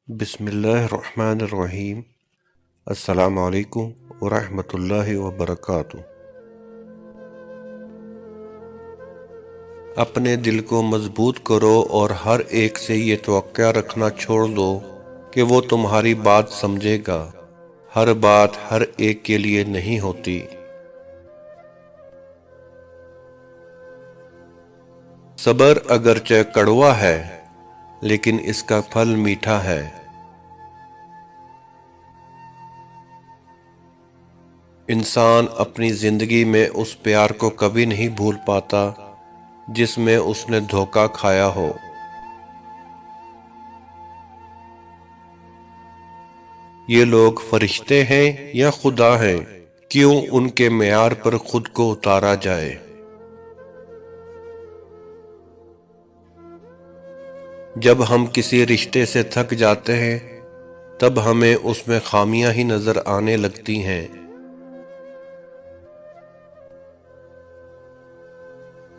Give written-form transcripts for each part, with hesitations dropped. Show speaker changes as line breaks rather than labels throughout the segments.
بسم اللہ الرحمن الرحیم۔ السلام علیکم ورحمۃ اللہ وبرکاتہ۔ اپنے دل کو مضبوط کرو اور ہر ایک سے یہ توقع رکھنا چھوڑ دو کہ وہ تمہاری بات سمجھے گا۔ ہر بات ہر ایک کے لیے نہیں ہوتی۔ صبر اگرچہ کڑوا ہے لیکن اس کا پھل میٹھا ہے۔ انسان اپنی زندگی میں اس پیار کو کبھی نہیں بھول پاتا جس میں اس نے دھوکہ کھایا ہو۔ یہ لوگ فرشتے ہیں یا خدا ہیں، کیوں ان کے معیار پر خود کو اتارا جائے۔ جب ہم کسی رشتے سے تھک جاتے ہیں تب ہمیں اس میں خامیاں ہی نظر آنے لگتی ہیں۔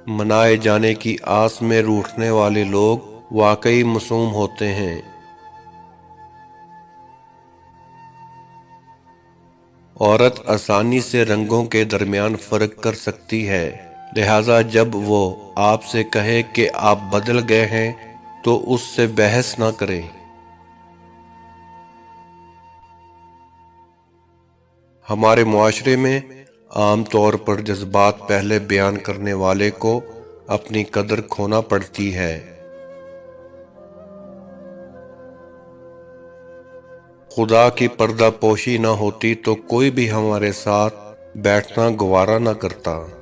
منائے جانے کی آس میں روٹھنے والے لوگ واقعی معصوم ہوتے ہیں۔ عورت آسانی سے رنگوں کے درمیان فرق کر سکتی ہے، لہٰذا جب وہ آپ سے کہے کہ آپ بدل گئے ہیں تو اس سے بحث نہ کریں۔ ہمارے معاشرے میں عام طور پر جذبات پہلے بیان کرنے والے کو اپنی قدر کھونا پڑتی ہے۔ خدا کی پردہ پوشی نہ ہوتی تو کوئی بھی ہمارے ساتھ بیٹھنا گوارا نہ کرتا۔